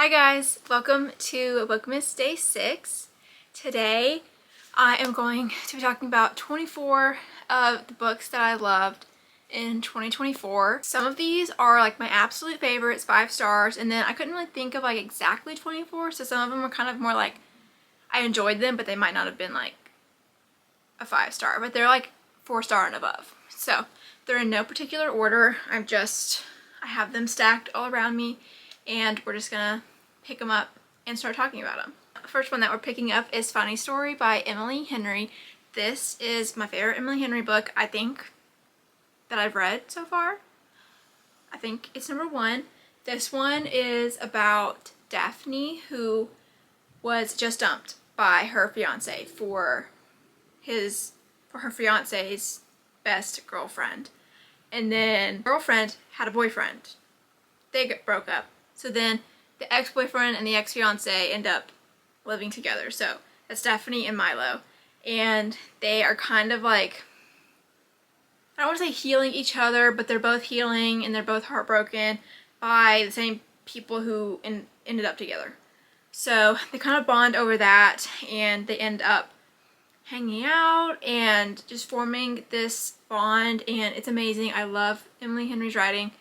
Hi guys, welcome to Bookmas Day 6. Today I am going to be talking about 24 of the books that I loved in 2024. Some of these are like my absolute favorites, 5 stars, and then I couldn't really think of like exactly 24, so some of them were kind of more like I enjoyed them, but they might not have been like a 5-star, but they're like 4-star and above. So they're in no particular order. I have them stacked all around me, and we're just gonna pick them up and start talking about them. The first one that we're picking up is Funny Story by Emily Henry. This is my favorite Emily Henry book, I think, that I've read so far. I think it's number 1. This one is about Daphne, who was just dumped by her fiance for her fiance's best girlfriend. And then girlfriend had a boyfriend. They broke up. So then the ex-boyfriend and the ex-fiance end up living together. So that's Stephanie and Milo. And they are kind of like, I don't want to say healing each other, but they're both healing and they're both heartbroken by the same people who ended up together. So they kind of bond over that, and they end up hanging out and just forming this bond, and it's amazing. I love Emily Henry's writing.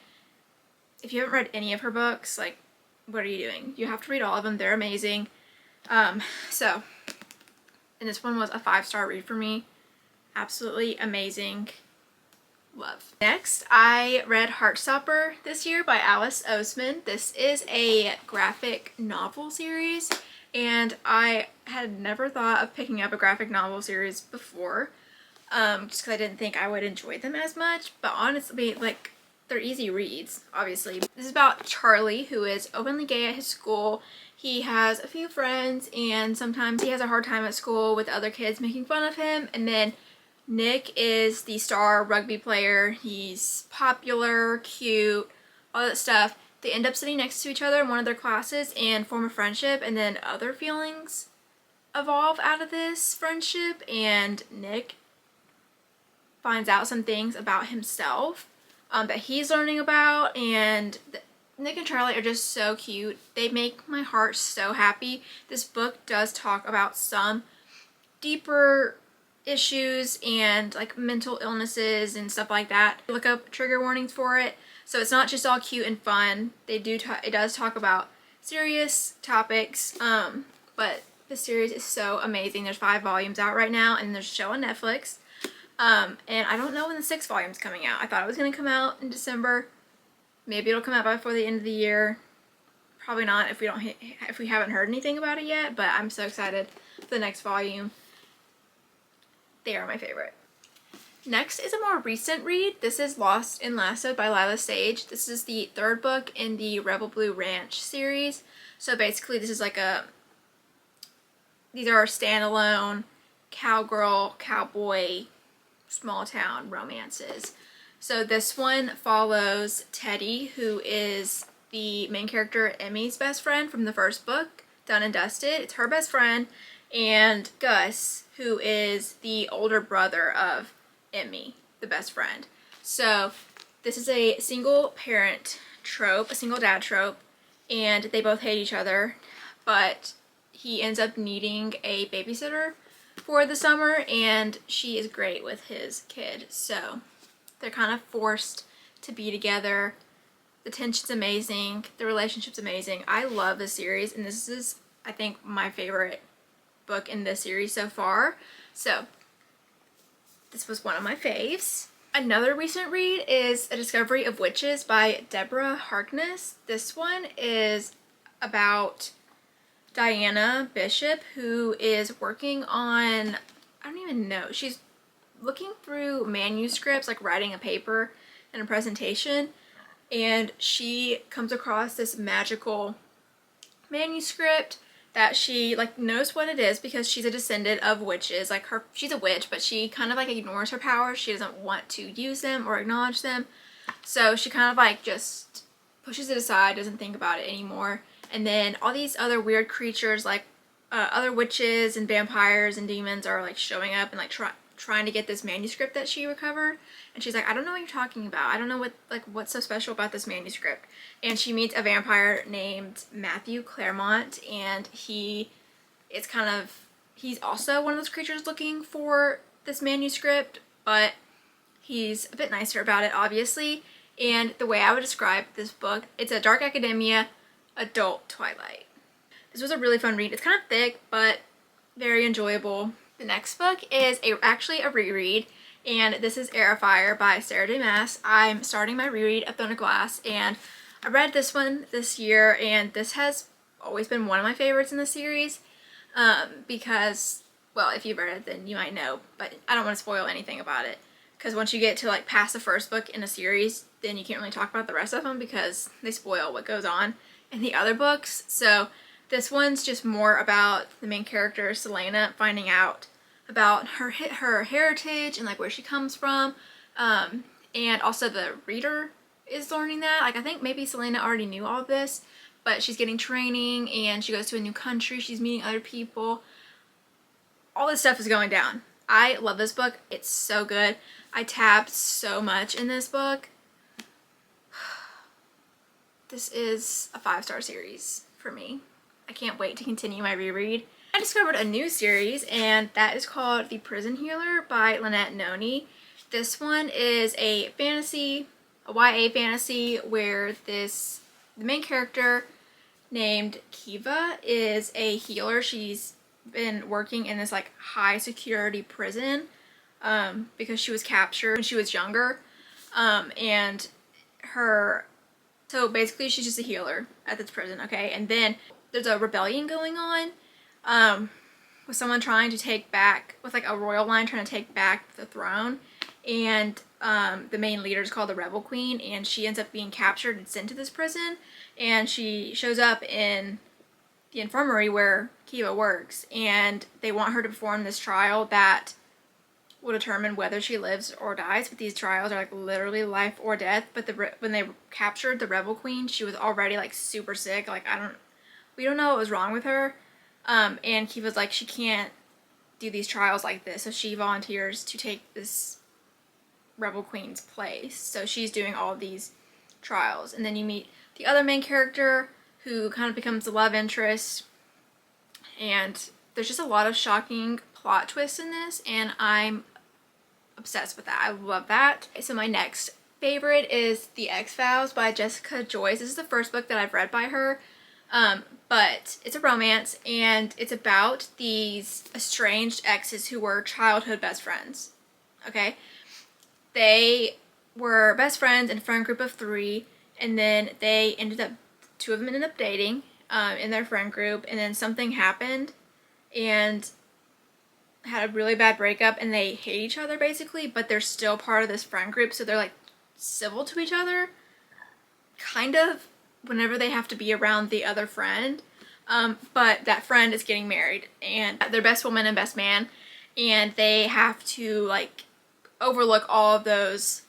If you haven't read any of her books, like, what are you doing? You have to read all of them. They're amazing. And this one was a 5-star read for me. Absolutely amazing. Love. Next, I read Heartstopper this year by Alice Oseman. This is a graphic novel series, and I had never thought of picking up a graphic novel series before, just because I didn't think I would enjoy them as much, but honestly, like, they're easy reads, obviously. This is about Charlie, who is openly gay at his school. He has a few friends, and sometimes he has a hard time at school with other kids making fun of him. And then Nick is the star rugby player. He's popular, cute, all that stuff. They end up sitting next to each other in one of their classes and form a friendship, and then other feelings evolve out of this friendship, and Nick finds out some things about himself that he's learning about, and Nick and Charlie are just so cute. They make my heart so happy. This book does talk about some deeper issues and like mental illnesses and stuff like that. Look up trigger warnings for it. So it's not just all cute and fun. It does talk about serious topics, but the series is so amazing. There's 5 volumes out right now, and there's a show on Netflix. And I don't know when the 6th volume is coming out. I thought it was going to come out in December. Maybe it'll come out before the end of the year. Probably not if we haven't heard anything about it yet, but I'm so excited for the next volume. They are my favorite. Next is a more recent read. This is Lost and Lassoed by Lila Sage. This is the 3rd book in the Rebel Blue Ranch series. So basically this is like these are standalone cowgirl, cowboy, small town romances. So this one follows Teddy, who is the main character, Emmy's best friend from the first book, Done and Dusted. It's her best friend, and Gus, who is the older brother of Emmy, the best friend. So this is a single parent trope, a single dad trope, and they both hate each other, but he ends up needing a babysitter for the summer, and she is great with his kid, so they're kind of forced to be together. The tension's amazing, the relationship's amazing. I love this series, and this is, I think, my favorite book in this series so far. So this was one of my faves. Another recent read is A Discovery of Witches by Deborah Harkness. This one is about Diana Bishop, who is working on, I don't even know, she's looking through manuscripts, like writing a paper and a presentation, and she comes across this magical manuscript that she like knows what it is because she's a descendant of witches. Like she's a witch, but she kind of like ignores her powers. She doesn't want to use them or acknowledge them, so she kind of like just pushes it aside, doesn't think about it anymore. And then all these other weird creatures, like other witches and vampires and demons, are like showing up and like trying to get this manuscript that she recovered, and she's like, I don't know what you're talking about. I don't know what's so special about this manuscript. And she meets a vampire named Matthew Claremont, and he's also one of those creatures looking for this manuscript, but he's a bit nicer about it, obviously. And the way I would describe this book, it's a dark academia, adult Twilight. This was a really fun read. It's kind of thick, but very enjoyable. The next book is actually a reread, and this is Heir of Fire by Sarah J. Maas. I'm starting my reread of Throne of Glass, and I read this one this year, and this has always been one of my favorites in the series, because, well, if you've read it, then you might know, but I don't want to spoil anything about it, because once you get to like past the first book in a series, then you can't really talk about the rest of them because they spoil what goes on in the other books. So this one's just more about the main character, Selena, finding out about her heritage and like where she comes from, and also the reader is learning that. Like, I think maybe Selena already knew all this, but she's getting training and she goes to a new country, she's meeting other people. All this stuff is going down. I love this book. It's so good. I tabbed so much in this book. This is a 5-star series for me. I can't wait to continue my reread. I discovered a new series, and that is called The Prison Healer by Lynette Noni. This one is a fantasy, a YA fantasy, where the main character named Kiva is a healer. She's been working in this like high security prison because she was captured when she was younger, so basically she's just a healer at this prison, okay? And then there's a rebellion going on with someone trying to take back, with like a royal line trying to take back the throne, and the main leader is called the Rebel Queen, and she ends up being captured and sent to this prison, and she shows up in the infirmary where Kiva works, and they want her to perform this trial that will determine whether she lives or dies. But these trials are like literally life or death. But when they captured the Rebel Queen, she was already like super sick. Like, we don't know what was wrong with her. And Kiva's like, she can't do these trials like this, so she volunteers to take this Rebel Queen's place. So she's doing all of these trials, and then you meet the other main character who kind of becomes the love interest, and there's just a lot of shocking plot twists in this, and I'm obsessed with that. I love that. So my next favorite is The X-Files by Jessica Joyce. This is the first book that I've read by her, but it's a romance, and it's about these estranged exes who were childhood best friends, okay? They were best friends in a friend group of 3, and then two of them ended up dating in their friend group, and then something happened and had a really bad breakup, and they hate each other basically, but they're still part of this friend group, so they're like civil to each other, kind of, whenever they have to be around the other friend, but that friend is getting married, and they're best woman and best man, and they have to like overlook all of those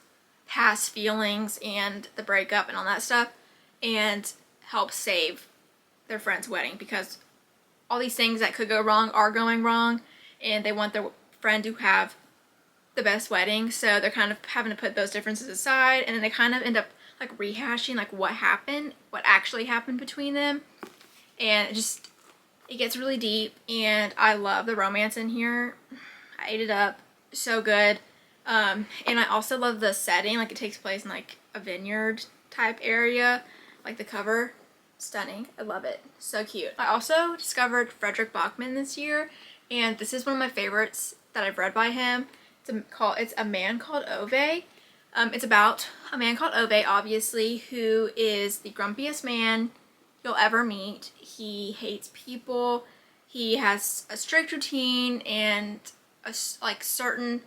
past feelings and the breakup and all that stuff, and help save their friend's wedding, because all these things that could go wrong are going wrong, and they want their friend to have the best wedding, so they're kind of having to put those differences aside, and then they kind of end up like rehashing like what actually happened between them, and it gets really deep, and I love the romance in here. I ate it up. So good. And I also love the setting. Like, it takes place in like a vineyard type area, like the cover. Stunning. I love it. So cute. I also discovered Frederick Bachman this year, and this is one of my favorites that I've read by him. It's A Man Called Ove. It's about a man called Ove, obviously, who is the grumpiest man you'll ever meet. He hates people. He has a strict routine and like certain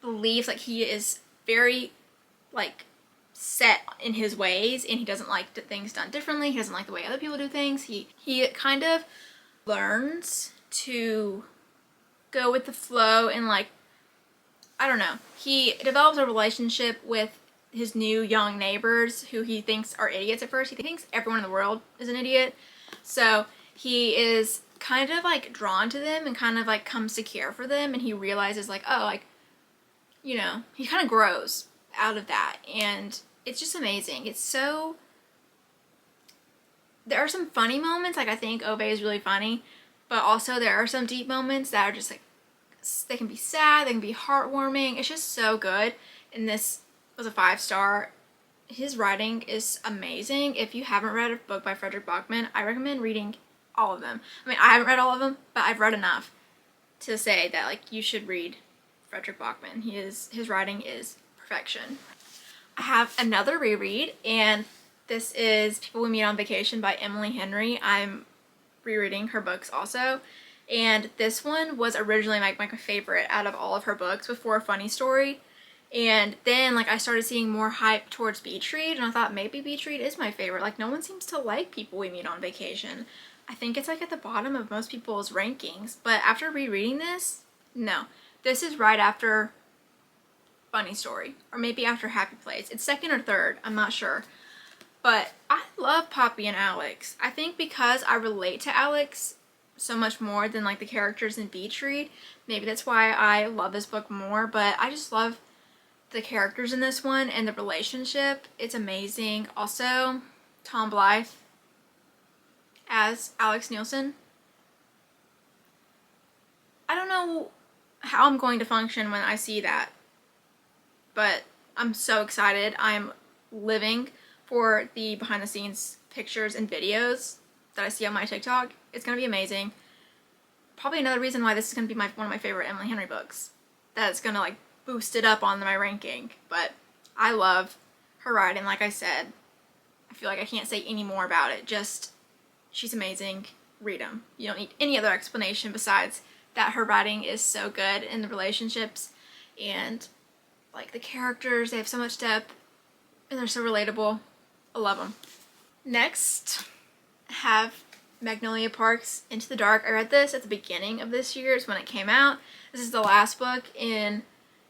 beliefs. Like, he is very like set in his ways, and he doesn't like things done differently. He doesn't like the way other people do things. He kind of learns to go with the flow, and like, I don't know, he develops a relationship with his new young neighbors who he thinks are idiots at first. He thinks everyone in the world is an idiot, so he is kind of like drawn to them and kind of like comes to care for them, and he realizes like, oh, like you know, he kind of grows out of that, and it's just amazing. It's so, there are some funny moments, like I think Ove is really funny, but also there are some deep moments that are just like, they can be sad, they can be heartwarming. It's just so good, and this was a 5-star. His writing is amazing. If you haven't read a book by Frederick Bachman, I recommend reading all of them. I mean, I haven't read all of them, but I've read enough to say that like you should read Frederick Bachman. His writing is perfection. I have another reread, and this is People We Meet on Vacation by Emily Henry. I'm rereading her books also, and this one was originally my favorite out of all of her books before A Funny Story. And then like I started seeing more hype towards Beach Read, and I thought maybe Beach Read is my favorite. Like no one seems to like People We Meet on Vacation. I think it's like at the bottom of most people's rankings. But after rereading this, no. This is right after Funny Story, or maybe after Happy Place. It's second or third, I'm not sure. But I love Poppy and Alex. I think because I relate to Alex so much more than like the characters in Beach Read, maybe that's why I love this book more. But I just love the characters in this one and the relationship. It's amazing. Also, Tom Blythe as Alex Nielsen. I don't know how I'm going to function when I see that, but I'm so excited. I'm living for the behind the scenes pictures and videos that I see on my TikTok. It's going to be amazing. Probably another reason why this is going to be one of my favorite Emily Henry books. That's going to like boost it up on my ranking. But I love her writing, like I said. I feel like I can't say any more about it. Just, she's amazing. Read them. You don't need any other explanation besides that her writing is so good in the relationships and like the characters. They have so much depth and they're so relatable. I love them. Next, I have Magnolia Park's Into the Dark. I read this at the beginning of this year, is when it came out. This is the last book in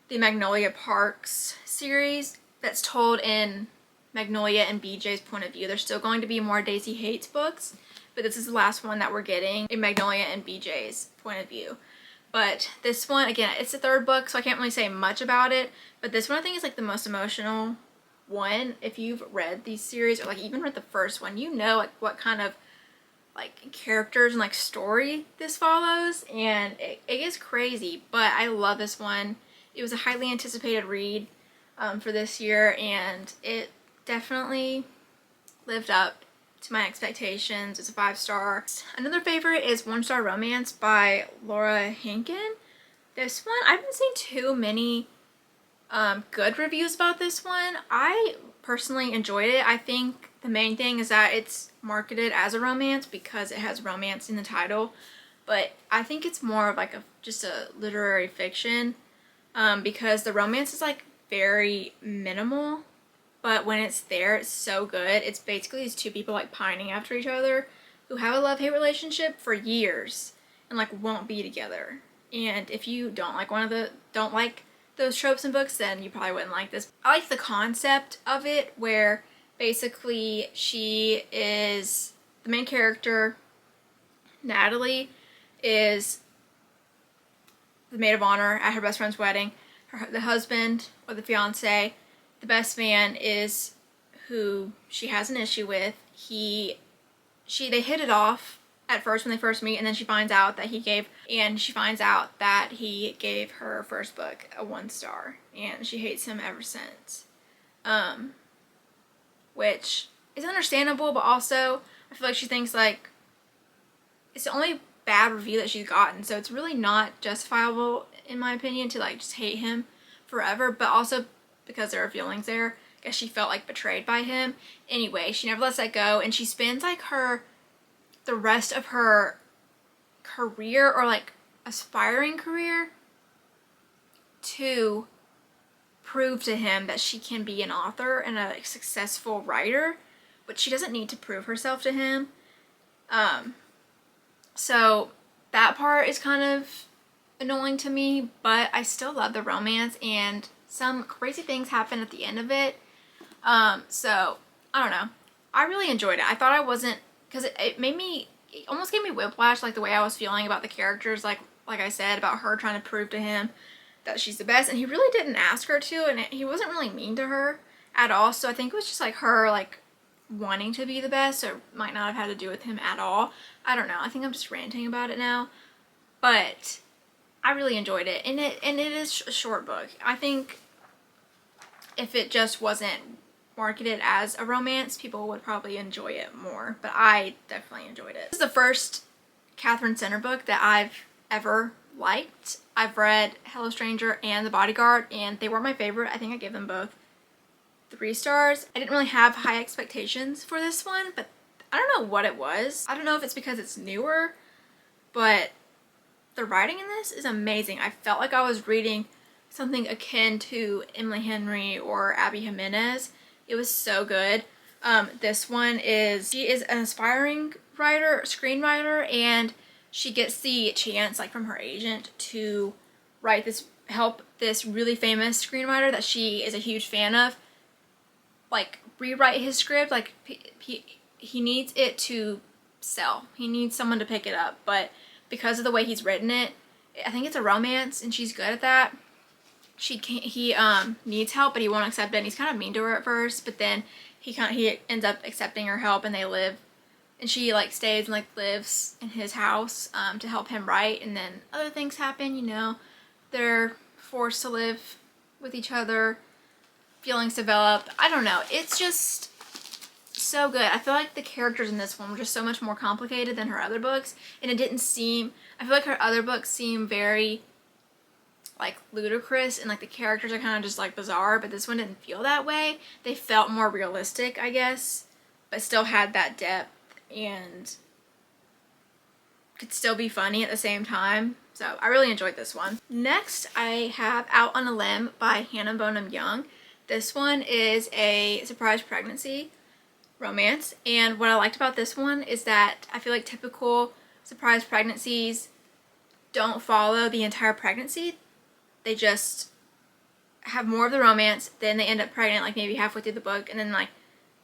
the Magnolia Parks series that's told in Magnolia and BJ's point of view. There's still going to be more Daisy Hates books, but this is the last one that we're getting in Magnolia and BJ's point of view. But this one, again, it's the third book, so I can't really say much about it, but this one I think is like the most emotional one. If you've read these series or like even read the first one, you know like what kind of like characters and like story this follows, and it gets crazy, but I love this one. It was a highly anticipated read for this year, and it definitely lived up to my expectations. It's a 5-star. Another favorite is One Star Romance by Laura Hinken. This one, I haven't seen too many good reviews about this one. I personally enjoyed it. I think the main thing is that it's marketed as a romance because it has romance in the title, but I think it's more of like just a literary fiction because the romance is like very minimal, but when it's there, it's so good. It's basically these two people like pining after each other who have a love-hate relationship for years and like won't be together. And if you don't like those tropes in books, then you probably wouldn't like this. I like the concept of it where basically she is the main character. Natalie is the maid of honor at her best friend's wedding. The husband or the fiance, the best man, is who she has an issue with. They hit it off at first when they first meet, and then she finds out that he gave her first book a 1-star, and she hates him ever since. Which is understandable, but also I feel like she thinks like it's the only bad review that she's gotten, so it's really not justifiable in my opinion to like just hate him forever, but also because there are feelings there. I guess she felt like betrayed by him. Anyway, she never lets that go, and she spends like the rest of her career, or like aspiring career, to prove to him that she can be an author and a successful writer, but she doesn't need to prove herself to him. So that part is kind of annoying to me, but I still love the romance, and some crazy things happen at the end of it. So I don't know. I really enjoyed it. I thought I wasn't, because it almost gave me whiplash, like the way I was feeling about the characters, like I said, about her trying to prove to him that she's the best, and he really didn't ask her to, and he wasn't really mean to her at all. So I think it was just like her like wanting to be the best, or might not have had to do with him at all. I don't know. I think I'm just ranting about it now, but I really enjoyed it, and it is a short book. I think if it just wasn't marketed as a romance, people would probably enjoy it more, but I definitely enjoyed it. This is the first Catherine Center book that I've ever liked. I've read Hello Stranger and The Bodyguard, and they were my favorite. I think I gave them both 3 stars. I didn't really have high expectations for this one, but I don't know what it was. I don't know if it's because it's newer, but the writing in this is amazing. I felt like I was reading something akin to Emily Henry or Abby Jimenez. It was so good. This one she is an aspiring screenwriter, and she gets the chance, like, from her agent to help this really famous screenwriter that she is a huge fan of, like, rewrite his script. Like, he needs it to sell. He needs someone to pick it up, but because of the way he's written it, I think it's a romance, and she's good at that. He needs help, but he won't accept it, and he's kind of mean to her at first, but then he ends up accepting her help, and they live, and she like stays and like lives in his house to help him write, and then other things happen, you know. They're forced to live with each other, feelings develop. I don't know, it's just so good. I feel like the characters in this one were just so much more complicated than her other books, and I feel like her other books seem very like ludicrous, and like the characters are kind of just like bizarre, but this one didn't feel that way. They felt more realistic, I guess, but still had that depth and could still be funny at the same time. So I really enjoyed this one. Next, I have Out on a Limb by Hannah Bonham Young. This one is a surprise pregnancy romance, and what I liked about this one is that I feel like typical surprise pregnancies don't follow the entire pregnancy. They just have more of the romance, then they end up pregnant like maybe halfway through the book, and then like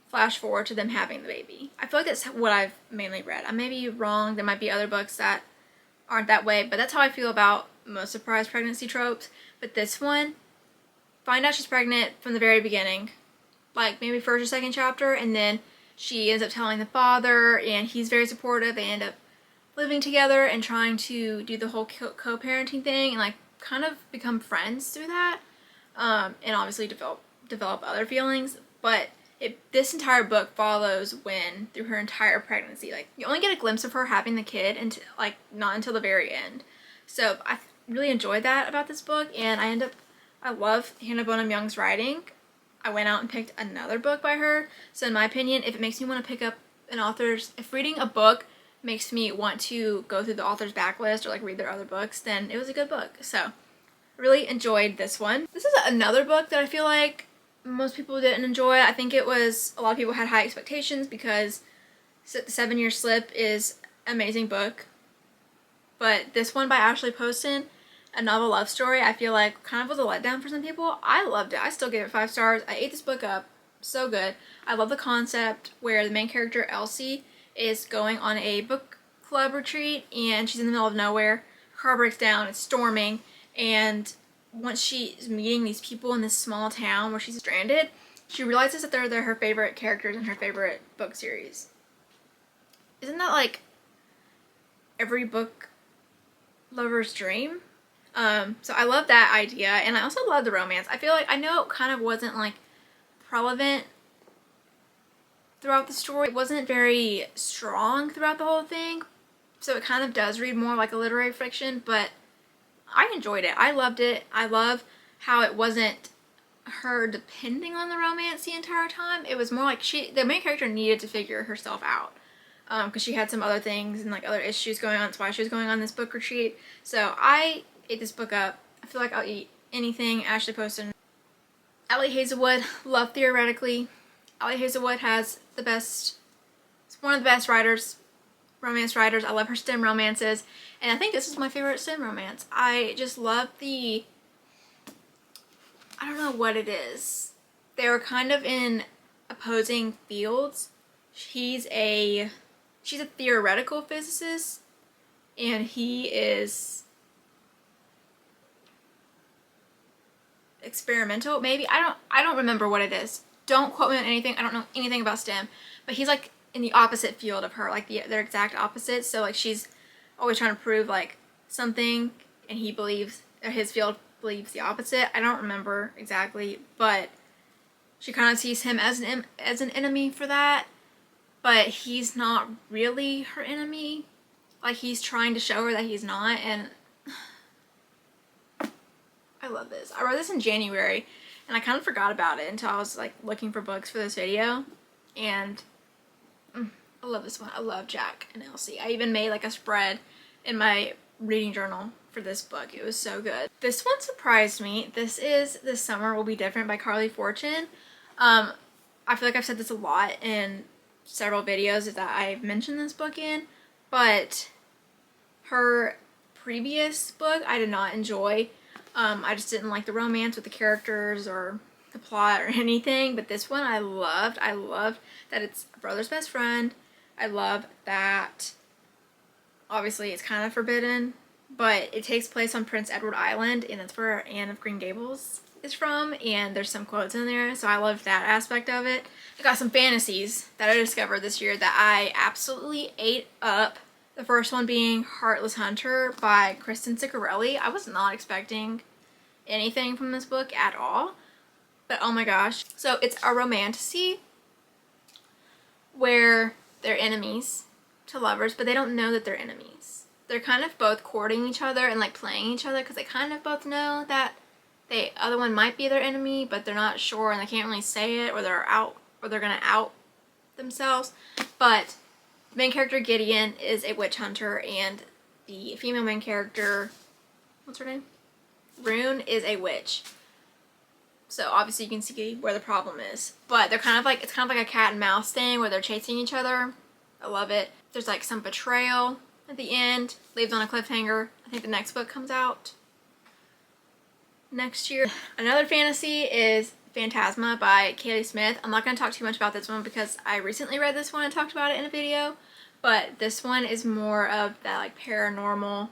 flash forward to them having the baby. I feel like that's what I've mainly read. I may be wrong, there might be other books that aren't that way, but that's how I feel about most surprise pregnancy tropes. But this one, find out she's pregnant from the very beginning, like maybe first or second chapter, and then she ends up telling the father, and he's very supportive. They end up living together and trying to do the whole co-parenting thing, and like kind of become friends through that, and obviously develop other feelings. But this entire book follows Wynn through her entire pregnancy. Like, you only get a glimpse of her having the kid and like not until the very end. So I really enjoyed that about this book, and I love Hannah Bonham Young's writing. I went out and picked another book by her. So in my opinion, if it makes me want to pick up if reading a book makes me want to go through the author's backlist or like read their other books, then it was a good book. So I really enjoyed this one. This is another book that I feel like most people didn't enjoy. I think a lot of people had high expectations because The 7 Year Slip is an amazing book. But this one by Ashley Poston, a novel love story, I feel like kind of was a letdown for some people. I loved it. I still gave it 5 stars. I ate this book up. So good. I love the concept where the main character, Elsie, is going on a book club retreat, and she's in the middle of nowhere. Her car breaks down, it's storming, and once she's meeting these people in this small town where she's stranded, she realizes that they're her favorite characters in her favorite book series. Isn't that like every book lover's dream? So I love that idea, and I also love the romance. I feel like, I know it kind of wasn't like relevant throughout the story. It wasn't very strong throughout the whole thing, so it kind of does read more like a literary fiction, but I enjoyed it. I loved it. I love how it wasn't her depending on the romance the entire time. It was more like the main character needed to figure herself out, because she had some other things and like other issues going on. That's why she was going on this book retreat. So I ate this book up. I feel like I'll eat anything Ashley Poston. Allie Hazelwood, love Theoretically. Allie Hazelwood has it's one of the best romance writers. I love her STEM romances, and I think this is my favorite STEM romance. I just love I don't know what it is. They were kind of in opposing fields. She's a theoretical physicist, and he is experimental, maybe. I don't remember what it is. Don't quote me on anything. I don't know anything about STEM, but he's like in the opposite field of her, like they're exact opposites. So like she's always trying to prove like something, and he believes, or his field believes the opposite. I don't remember exactly, but she kind of sees him as an enemy for that, but he's not really her enemy. Like he's trying to show her that he's not, and I love this. I wrote this in January, and I kind of forgot about it until I was like looking for books for this video, and I love this one. I love Jack and Elsie. I even made like a spread in my reading journal for this book. It was so good. This one surprised me. This is This Summer Will Be Different by Carly Fortune. I feel like I've said this a lot in several videos that I've mentioned this book in, but her previous book I did not enjoy. I just didn't like the romance with the characters or the plot or anything, but this one I loved. I loved that it's a brother's best friend. I love that obviously it's kind of forbidden, but it takes place on Prince Edward Island, and that's where Anne of Green Gables is from, and there's some quotes in there, so I loved that aspect of it. I got some fantasies that I discovered this year that I absolutely ate up. The first one being Heartless Hunter by Kristen Ciccarelli. I was not expecting anything from this book at all, but oh my gosh. So it's a romantasy where they're enemies to lovers, but they don't know that they're enemies. They're kind of both courting each other and like playing each other because they kind of both know that the other one might be their enemy, but they're not sure and they can't really say it, or they're gonna out themselves. But the main character Gideon is a witch hunter, and the female main character, what's her name? Rune, is a witch. So obviously you can see where the problem is. But they're kind of like, it's kind of like a cat and mouse thing where they're chasing each other. I love it. There's like some betrayal at the end, leaves on a cliffhanger. I think the next book comes out next year. Another fantasy is Phantasma by Kaylee Smith. I'm not going to talk too much about this one because I recently read this one and talked about it in a video, but this one is more of that like paranormal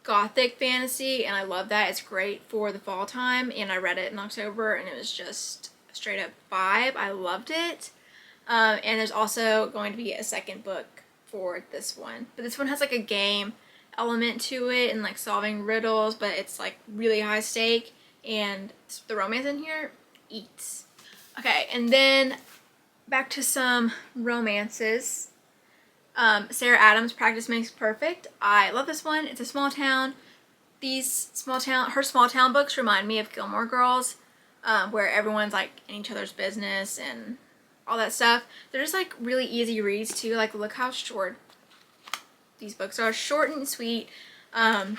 gothic fantasy, and I love that. It's great for the fall time, and I read it in October and it was just a straight up vibe. I loved it. And there's also going to be a second book for this one, but this one has like a game element to it and like solving riddles, but it's like really high stake, and the romance in here eats. Okay, and then back to some romances. Sarah Adams' Practice Makes Perfect. I love this one. It's a small town. Her small town books remind me of Gilmore Girls, where everyone's like in each other's business and all that stuff. They're just like really easy reads too. Like look how short these books are. Short and sweet. And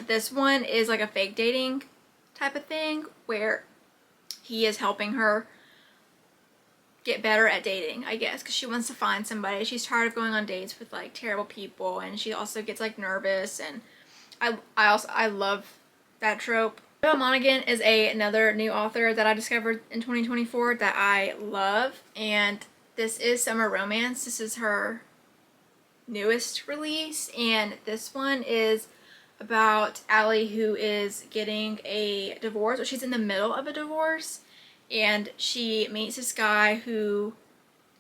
this one is like a fake dating type of thing where he is helping her get better at dating, I guess, because she wants to find somebody. She's tired of going on dates with like terrible people, and she also gets like nervous, and I love that trope. Annabelle Monaghan is another new author that I discovered in 2024 that I love, and this is summer romance. This is her newest release, and this one is about Allie, who is getting a divorce, or she's in the middle of a divorce, and she meets this guy who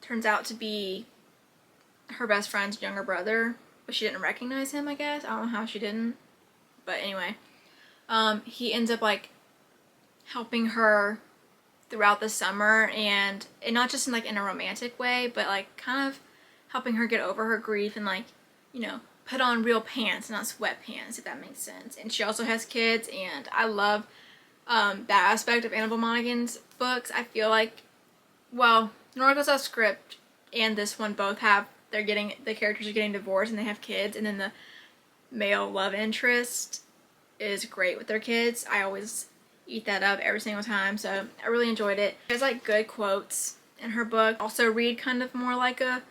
turns out to be her best friend's younger brother, but she didn't recognize him, I guess. I don't know how she didn't, but anyway. He ends up like helping her throughout the summer, and not just in like in a romantic way, but like kind of helping her get over her grief and like, you know, put on real pants, not sweatpants, if that makes sense. And she also has kids, and I love that aspect of Annabelle Monaghan's books. I feel like, well, Noriko's Off Script and this one both have, the characters are getting divorced and they have kids, and then the male love interest is great with their kids. I always eat that up every single time, so I really enjoyed it. There's like good quotes in her book. Also read kind of more like a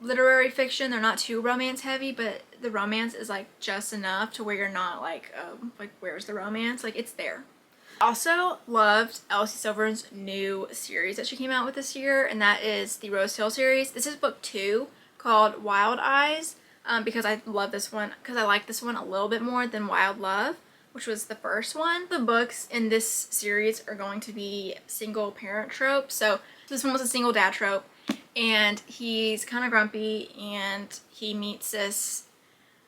literary fiction. They're not too romance heavy, but the romance is like just enough to where you're not like, like where's the romance? Like it's there. Also loved Elsie Silver's new series that she came out with this year, and that is the Rose Hill series. This is book 2 called Wild Eyes, because I love this one, because I like this one a little bit more than Wild Love. which was the first one. The books in this series are going to be single parent trope. So this one was a single dad trope, and he's kind of grumpy, and he meets this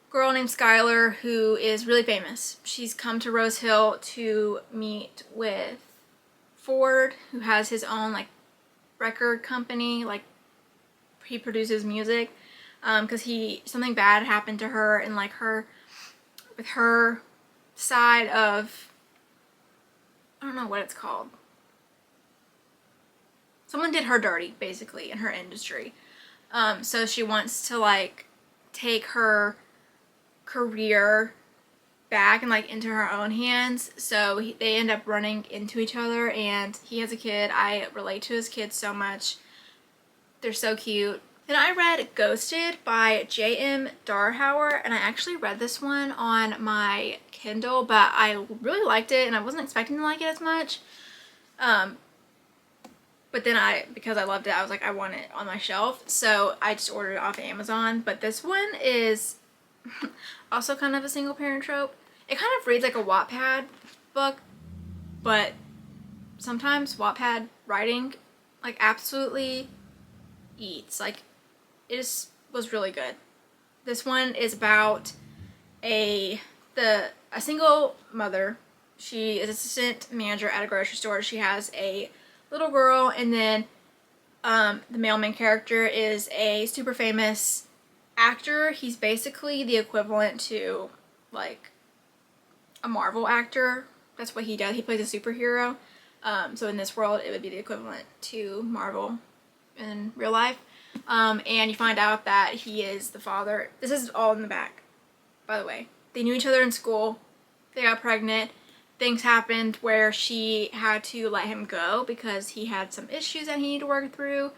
girl named Skylar who is really famous. She's come to Rose Hill to meet with Ford, who has his own like record company, like he produces music, because something bad happened to her, and like with her side of, I don't know what it's called. Someone did her dirty, basically, in her industry. So she wants to like take her career back and like into her own hands. So they end up running into each other, and he has a kid. I relate to his kids so much. They're so cute. Then I read Ghosted by J.M. Darhauer, and I actually read this one on my Kindle, but I really liked it, and I wasn't expecting to like it as much. But then because I loved it, I was like, I want it on my shelf, so I just ordered it off Amazon. But this one is also kind of a single parent trope. It kind of reads like a Wattpad book, but sometimes Wattpad writing like absolutely eats. Like, was really good. This one is about a single mother. She is assistant manager at a grocery store. She has a little girl, and then the male main character is a super famous actor. He's basically the equivalent to like a Marvel actor. That's what he does. He plays a superhero. So in this world, it would be the equivalent to Marvel in real life. And you find out that he is the father. This is all in the back, by the way. They knew each other in school. They got pregnant. Things happened where she had to let him go because he had some issues that he needed to work through.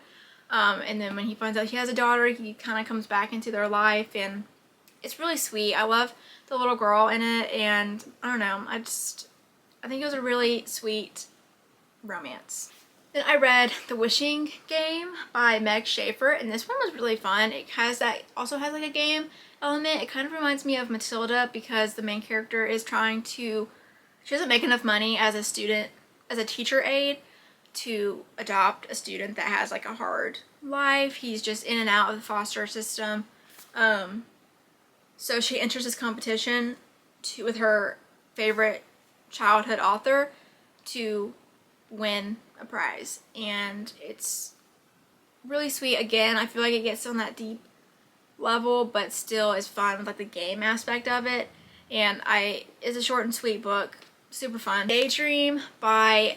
And then when he finds out he has a daughter, he kind of comes back into their life, and it's really sweet. I love the little girl in it, and I don't know, I think it was a really sweet romance. Then I read The Wishing Game by Meg Schaefer, and this one was really fun. It also has like a game element. It kind of reminds me of Matilda because the main character is she doesn't make enough money as a teacher aide to adopt a student that has like a hard life. He's just in and out of the foster system. So she enters this competition with her favorite childhood author to win a prize, and it's really sweet. Again, I feel like it gets on that deep level, but still is fun with like the game aspect of it. And it's a short and sweet book, super fun. Daydream by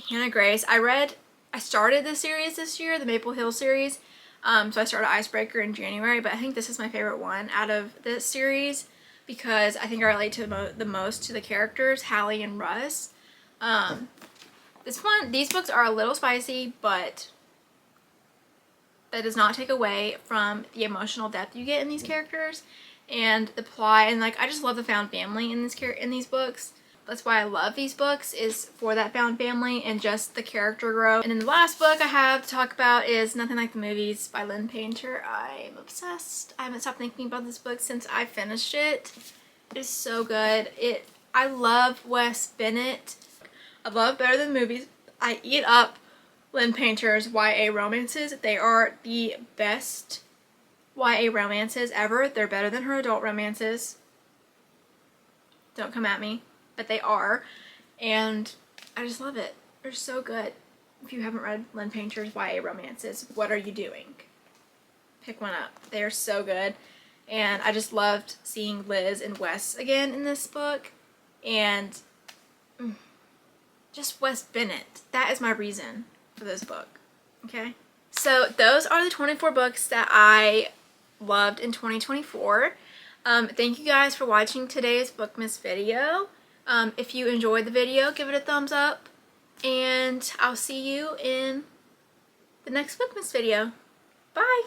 Hannah Grace. I started this series this year, the Maple Hill series. So I started Icebreaker in January, but I think this is my favorite one out of this series because I think I relate to the most to the characters, Hallie and Russ. These books are a little spicy, but that does not take away from the emotional depth you get in these characters and the plot. And like, I just love the found family in these books. That's why I love these books, is for that found family and just the character growth. And then the last book I have to talk about is Nothing Like the Movies by Lynn Painter. I'm obsessed. I haven't stopped thinking about this book since I finished it. It is so good. I love Wes Bennett. I love Better Than Movies. I eat up Lynn Painter's YA romances. They are the best YA romances ever. They're better than her adult romances. Don't come at me, but they are. And I just love it. They're so good. If you haven't read Lynn Painter's YA romances, what are you doing? Pick one up. They are so good. And I just loved seeing Liz and Wes again in this book. And just Wes Bennett. That is my reason for this book. Okay? So those are the 24 books that I loved in 2024. Thank you guys for watching today's Bookmas video. If you enjoyed the video, give it a thumbs up. And I'll see you in the next Bookmas video. Bye!